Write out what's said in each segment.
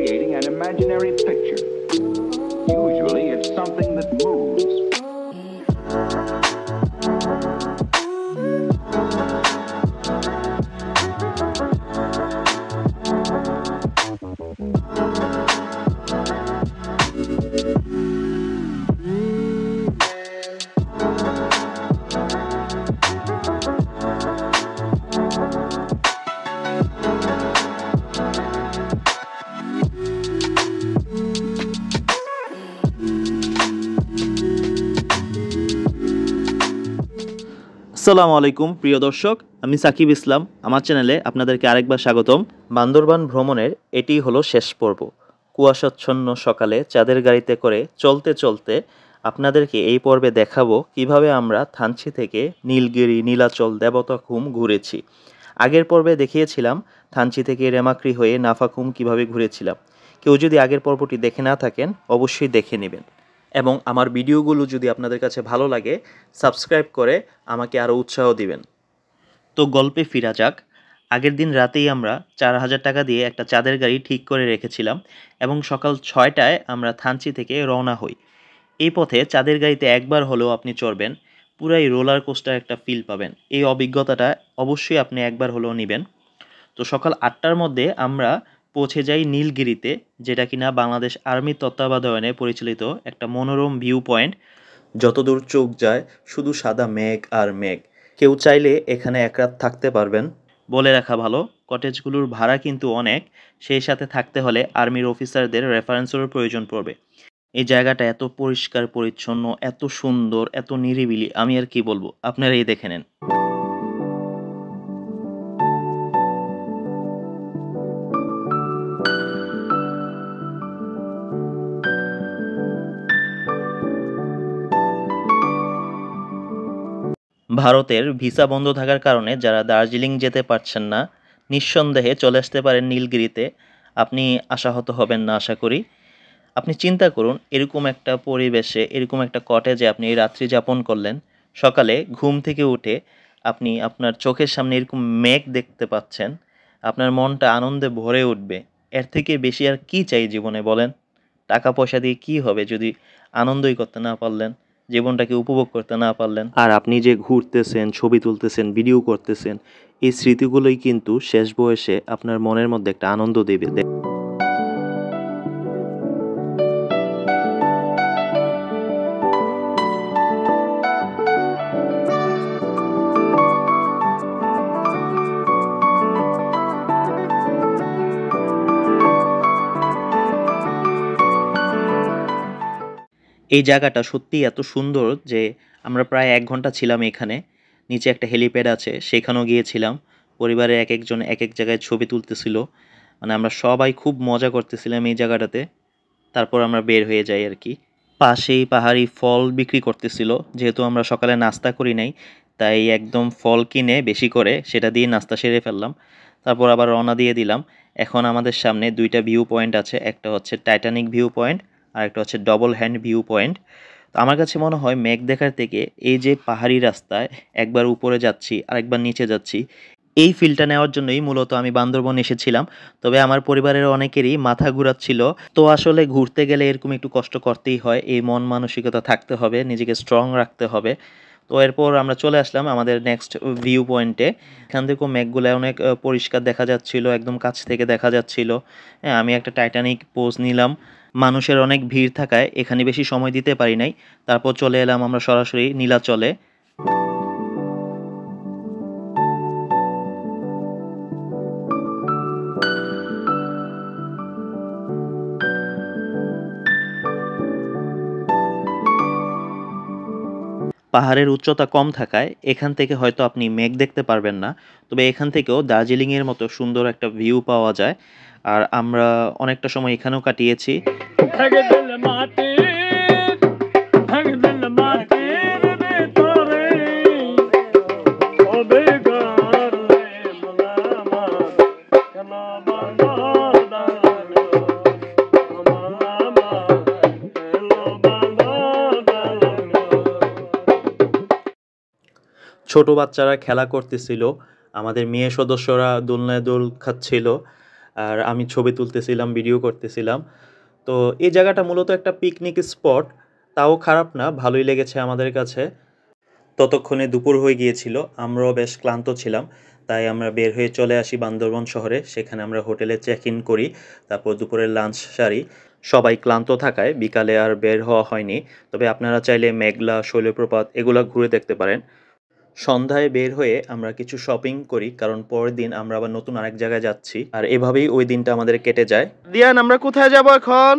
creating an imaginary picture. Usually it's something that moves. আসসালামু আলাইকুম প্রিয় দর্শক, আমি সাকিব ইসলাম। আমার চ্যানেলে আপনাদেরকে আরেকবার স্বাগতম। বান্দরবান ভ্রমণের এটি হলো শেষ পর্ব। কুয়াশাচ্ছন্ন সকালে চাঁদের গাড়িতে করে চলতে চলতে আপনাদেরকে এই পর্বে দেখাবো কিভাবে আমরা থানচি থেকে নীলগিরি, নীলাচল, দেবতাখুম ঘুরেছি। আগের পর্বে দেখিয়েছিলাম থানচি থেকে রেমাক্রি হয়ে নাফাখুম কিভাবে ঘুরেছিলাম। কেউ যদি আগের পর্বটি দেখে না থাকেন অবশ্যই দেখে নেবেন, এবং আমার ভিডিওগুলো যদি আপনাদের কাছে ভালো লাগে সাবস্ক্রাইব করে আমাকে আরও উৎসাহ দিবেন। তো গল্পে ফিরা যাক। আগের দিন রাতেই আমরা 4000 টাকা দিয়ে একটা চাঁদের গাড়ি ঠিক করে রেখেছিলাম এবং সকাল 6টায় আমরা থানচি থেকে রওনা হই। এই পথে চাঁদের গাড়িতে একবার হলেও আপনি চড়বেন, পুরাই রোলার কোস্টার একটা ফিল পাবেন। এই অভিজ্ঞতাটা অবশ্যই আপনি একবার হলেও নেবেন। তো সকাল 8টার মধ্যে আমরা পৌঁছে যাই নীলগিরিতে, যেটা কিনা বাংলাদেশ আর্মির তত্ত্বাবধানে পরিচালিত একটা মনোরম ভিউ পয়েন্ট। যতদূর চোখ যায় শুধু সাদা মেঘ আর মেঘ। কেউ চাইলে এখানে এক রাত থাকতে পারবেন। বলে রাখা ভালো, কটেজগুলোর ভাড়া কিন্তু অনেক, সেই সাথে থাকতে হলে আর্মির অফিসারদের রেফারেন্সেরও প্রয়োজন পড়বে। এই জায়গাটা এত পরিষ্কার পরিচ্ছন্ন, এত সুন্দর, এত নিরিবিলি, আমি আর কি বলবো, আপনারাই দেখে নেন। ভারতের ভিসা বন্ধ থাকার কারণে যারা দার্জিলিং যেতে পারছেন না, নিঃসন্দেহে চলে আসতে পারেন নীলগিরিতে। আপনি আশাহত হবেন না আশা করি। আপনি চিন্তা করুন, এরকম একটা পরিবেশে, এরকম একটা কটেজে আপনি রাত্রি যাপন করলেন। সকালে ঘুম থেকে উঠে আপনি আপনার চোখের সামনে এরকম মেঘ দেখতে পাচ্ছেন, আপনার মনটা আনন্দে ভরে উঠবে। এর থেকে বেশি আর কি চাই জীবনে বলেন? টাকা পয়সা দিয়ে কি হবে যদি আনন্দই করতে না পারলেন, জীবনটাকে উপভোগ করতে না পারলেন? আর আপনি যে ঘুরতেছেন, ছবি তুলতেছেন, ভিডিও করতেছেন, এই স্মৃতিগুলোই কিন্তু শেষ বয়সে আপনার মনের মধ্যে একটা আনন্দ দেবে। এই জায়গাটা সত্যিই এত সুন্দর যে আমরা প্রায় 1 ঘন্টা ছিলাম এখানে। নিচে একটা হেলিপ্যাড আছে, সেখানেও গিয়েছিলাম। পরিবারের একেকজন একেক জায়গায় ছবি তুলতেছিল। মানে আমরা সবাই খুব মজা করতেছিলাম এই জায়গাটাতে। তারপর আমরা বের হয়ে যাই আর কি। পাশেই পাহাড়ি ফল বিক্রি করতেছিল। যেহেতু আমরা সকালে নাস্তা করি নাই, তাই একদম ফল কিনে বেশি করে সেটা দিয়ে নাস্তা সেরে ফেললাম। তারপর আবার রওনা দিয়ে দিলাম। এখন আমাদের সামনে 2টা ভিউ পয়েন্ট আছে। একটা হচ্ছে টাইটানিক ভিউ পয়েন্ট, আর একটা হচ্ছে ডবল হ্যান্ড ভিউ পয়েন্ট। তো আমার কাছে মনে হয় মেঘ দেখার থেকে এই যে পাহাড়ি রাস্তায় একবার উপরে যাচ্ছি আর একবার নিচে যাচ্ছি, এই ফিলটা নেওয়ার জন্যই মূলত আমি বান্দরবন এসেছিলাম। তবে আমার পরিবারের অনেকেরই মাথা ঘুরাচ্ছিল। তো আসলে ঘুরতে গেলে এরকম একটু কষ্ট করতেই হয়, এই মন মানসিকতা থাকতে হবে, নিজেকে স্ট্রং রাখতে হবে। তো এরপর আমরা চলে আসলাম আমাদের নেক্সট ভিউ পয়েন্টে। এখান থেকেও মেঘগুলো অনেক পরিষ্কার দেখা যাচ্ছিল, একদম কাছ থেকে দেখা যাচ্ছিল। হ্যাঁ, আমি একটা টাইটানিক পোজ নিলাম। মানুষের অনেক ভিড় থাকায় এখানে বেশি সময় দিতে পারি নাই। তারপর চলে এলাম আমরা সরাসরি নীলাচলে। পাহাড়ের উচ্চতা কম থাকায় এখান থেকে হয়তো আপনি মেঘ দেখতে পারবেন না, তবে এখান থেকেও দার্জিলিংয়ের মতো সুন্দর একটা ভিউ পাওয়া যায়। আর আমরা অনেকটা সময় এখানেও কাটিয়েছি। ছোট বাচ্চারা খেলা করতেছিল, আমাদের মেয়ে সদস্যরা দোলনায় দোল খাচ্ছিল। আর আমি ছবি তুলতেছিলাম, ভিডিও করতেছিলাম। তো এই জায়গাটা মূলত একটা পিকনিক স্পট, তাও খারাপ না, ভালোই লেগেছে আমাদের কাছে। ততক্ষণে দুপুর হয়ে গিয়েছিল, আমরাও বেশ ক্লান্ত ছিলাম, তাই আমরা বের হয়ে চলে আসি বান্দরবন শহরে। সেখানে আমরা হোটেলে চেক ইন করি, তারপর দুপুরের লাঞ্চ সারি। সবাই ক্লান্ত থাকায় বিকালে আর বের হওয়া হয়নি, তবে আপনারা চাইলে মেঘলা, শৈলপ্রপাত এগুলো ঘুরে দেখতে পারেন। সন্ধ্যায় বের হয়ে আমরা কিছু শপিং করি, কারণ পরের দিন আমরা আবার নতুন আরেক জায়গায় যাচ্ছি, আর এভাবেই ওই দিনটা আমাদের কেটে যায়। দিয়ান, আমরা কোথায় যাব এখন?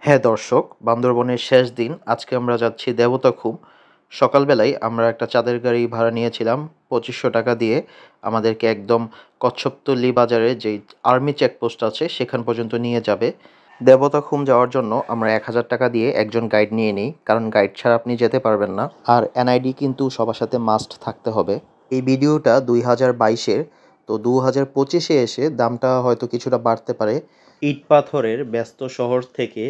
হ্যাঁ দর্শক, বান্দরবনের শেষ দিন আজকে আমরা যাচ্ছি দেবতাখুম। সকালবেলায় আমরা একটা চাঁদের গাড়ি ভাড়া নিয়েছিলাম 2500 টাকা দিয়ে, আমাদেরকে একদম কচ্ছপতলি বাজারে যেই আর্মি চেকপোস্ট আছে সেখান পর্যন্ত নিয়ে যাবে। দেবতাখুম যাওয়ার জন্য আমরা 1000 টাকা দিয়ে একজন গাইড নিয়ে নিই, কারণ গাইড ছাড়া আপনি যেতে পারবেন না। আর এনআইডি কিন্তু সবার সাথে মাস্ট থাকতে হবে। এই ভিডিওটা 2022-এর, তো 2025-এ এসে দামটা হয়তো কিছুটা বাড়তে পারে। ইট পাথরের ব্যস্ত শহর থেকে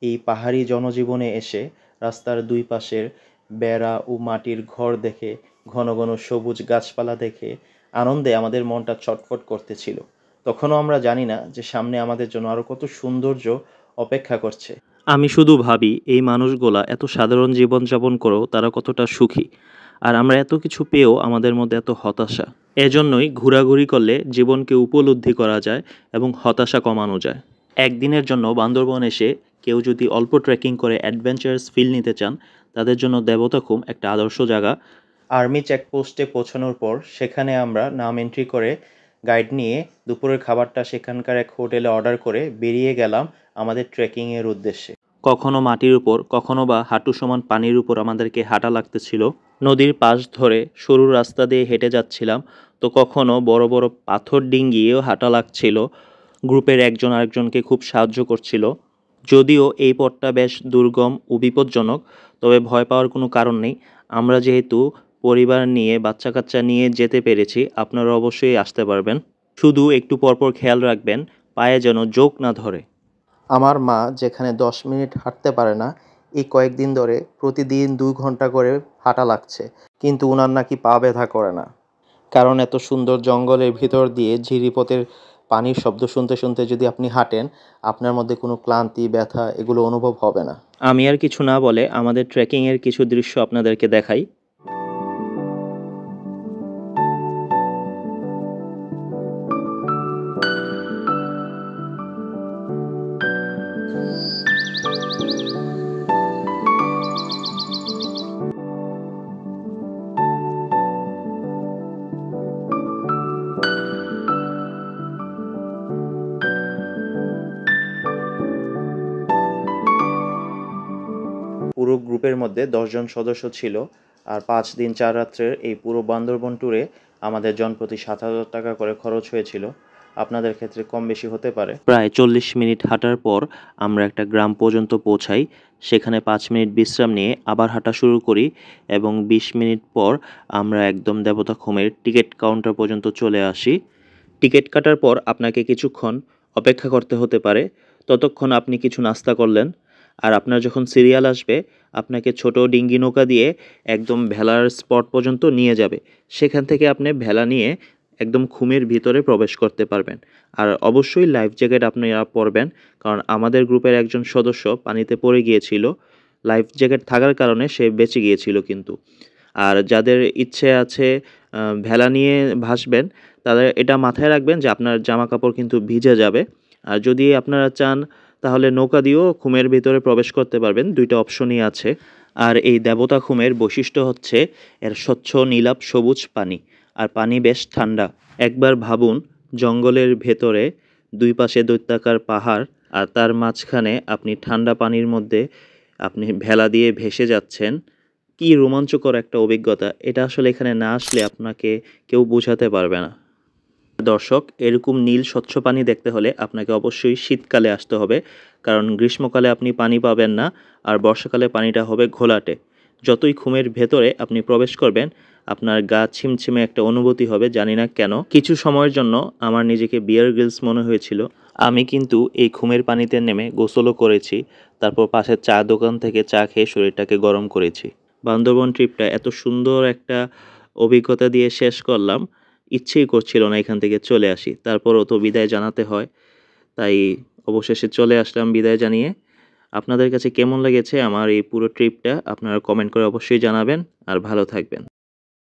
এই পাহাড়ি জনজীবনে এসে রাস্তার দুই পাশের বেড়া ও মাটির ঘর দেখে, ঘন ঘন সবুজ গাছপালা দেখে আনন্দে আমাদের মনটা ছটফট করতেছিল। তখনও আমরা জানি না যে সামনে আমাদের জন্য আরও কত সৌন্দর্য অপেক্ষা করছে। আমি শুধু ভাবি এই মানুষগুলা এত সাধারণ জীবনযাপন করেও তারা কতটা সুখী, আর আমরা এত কিছু পেয়েও আমাদের মধ্যে এত হতাশা। এজন্যই ঘোরাঘুরি করলে জীবনকে উপলব্ধি করা যায় এবং হতাশা কমানো যায়। একদিনের জন্য বান্দরবন এসে কেউ যদি অল্প ট্রেকিং করে অ্যাডভেঞ্চারাস ফিল নিতে চান, তাদের জন্য দেবতাখুম একটা আদর্শ জায়গা। আর্মি চেকপোস্টে পৌঁছানোর পর সেখানে আমরা নাম এন্ট্রি করে গাইড নিয়ে দুপুরের খাবারটা সেখানকার এক হোটেলে অর্ডার করে বেরিয়ে গেলাম আমাদের ট্রেকিংয়ের উদ্দেশ্যে। কখনো মাটির উপর, কখনো বা হাঁটু সমান পানির উপর আমাদেরকে হাঁটা লাগতেছিল। নদীর পাশ ধরে সরু রাস্তা দিয়ে হেঁটে যাচ্ছিলাম, তো কখনো বড় বড় পাথর ডিঙ্গিয়েও হাঁটা লাগছিল। গ্রুপের একজন আরেকজনকে খুব সাহায্য করছিল। যদিও এই পথটা বেশ দুর্গম ও বিপজ্জনক, তবে ভয় পাওয়ার কোনো কারণ নেই। আমরা যেহেতু পরিবার নিয়ে, বাচ্চা কাচ্চা নিয়ে যেতে পেরেছি, আপনারা অবশ্যই আসতে পারবেন। শুধু একটু পরপর খেয়াল রাখবেন পায়ে যেন জোক না ধরে। আমার মা যেখানে 10 মিনিট হাঁটতে পারে না, এই কয়েকদিন ধরে প্রতিদিন 2 ঘন্টা করে হাঁটা লাগছে, কিন্তু উনার নাকি পা ব্যথা করে না। কারণ এত সুন্দর জঙ্গলের ভিতর দিয়ে ঝিরিপথের পানির শব্দ শুনতে শুনতে যদি আপনি হাঁটেন, আপনার মধ্যে কোনো ক্লান্তি, ব্যথা এগুলো অনুভব হবে না। আমি আর কিছু না বলে আমাদের ট্রেকিংয়ের কিছু দৃশ্য আপনাদেরকে দেখাই। পুরো গ্রুপের মধ্যে 10 জন সদস্য ছিল, আর 5 দিন 4 রাত্রের এই পুরো বান্দরবন ট্যুরে আমাদের জনপ্রতি 7,000 টাকা করে খরচ হয়েছিল। আপনাদের ক্ষেত্রে কম বেশি হতে পারে। প্রায় 40 মিনিট হাঁটার পর আমরা একটা গ্রাম পর্যন্ত পৌঁছাই। সেখানে 5 মিনিট বিশ্রাম নিয়ে আবার হাঁটা শুরু করি, এবং 20 মিনিট পর আমরা একদম দেবতাখুমের টিকিট কাউন্টার পর্যন্ত চলে আসি। টিকিট কাটার পর আপনাকে কিছুক্ষণ অপেক্ষা করতে হতে পারে, ততক্ষণ আপনি কিছু নাস্তা করলেন। আর আপনার যখন সিরিয়াল আসবে, আপনাকে ছোট ডিঙ্গি নৌকা দিয়ে একদম ভেলার স্পট পর্যন্ত নিয়ে যাবে। সেখান থেকে আপনি ভেলা নিয়ে একদম খুমের ভিতরে প্রবেশ করতে পারবেন। আর অবশ্যই লাইফ জ্যাকেট আপনারা পরবেন, কারণ আমাদের গ্রুপের একজন সদস্য পানিতে পড়ে গিয়েছিল। লাইফ জ্যাকেট থাকার কারণে সে বেঁচে গিয়েছিল কিন্তু। আর যাদের ইচ্ছে আছে ভেলা নিয়ে ভাসবেন, তাদের এটা মাথায় রাখবেন যে আপনার জামা কাপড় কিন্তু ভিজে যাবে। আর যদি আপনারা চান তাহলে নৌকা দিয়েও খুমের ভিতরে প্রবেশ করতে পারবেন, 2টা অপশনই আছে। আর এই দেবতাখুমের বৈশিষ্ট্য হচ্ছে এর স্বচ্ছ নীলাভ সবুজ পানি, আর পানি বেশ ঠান্ডা। একবার ভাবুন, জঙ্গলের ভেতরে 2 পাশে দৈত্যাকার পাহাড়, আর তার মাঝখানে আপনি ঠান্ডা পানির মধ্যে আপনি ভেলা দিয়ে ভেসে যাচ্ছেন। কি রোমাঞ্চকর একটা অভিজ্ঞতা! এটা আসলে এখানে না আসলে আপনাকে কেউ বোঝাতে পারবে না। দর্শক, এরকম নীল স্বচ্ছ পানি দেখতে হলে আপনাকে অবশ্যই শীতকালে আসতে হবে, কারণ গ্রীষ্মকালে আপনি পানি পাবেন না, আর বর্ষাকালে পানিটা হবে ঘোলাটে। যতই খুমের ভেতরে আপনি প্রবেশ করবেন, আপনার গা ছিমছিমে একটা অনুভূতি হবে, জানি না কেন। কিছু সময়ের জন্য আমার নিজেকে বিয়ার গ্রিলস মনে হয়েছিল। আমি কিন্তু এই খুমের পানিতে নেমে গোসলও করেছি, তারপর পাশের চা দোকান থেকে চা খেয়ে শরীরটাকে গরম করেছি। বান্দরবন ট্রিপটা এত সুন্দর একটা অভিজ্ঞতা দিয়ে শেষ করলাম ইচ্ছেই করছিল না এখান থেকে চলে আসি, তারপরও তো বিদায় জানাতে হয়, তাই অবশেষে চলে আসলাম বিদায় জানিয়ে। আপনাদের কাছে কেমন লেগেছে আমার এই পুরো ট্রিপটা আপনারা কমেন্ট করে অবশ্যই জানাবেন, আর ভালো থাকবেন।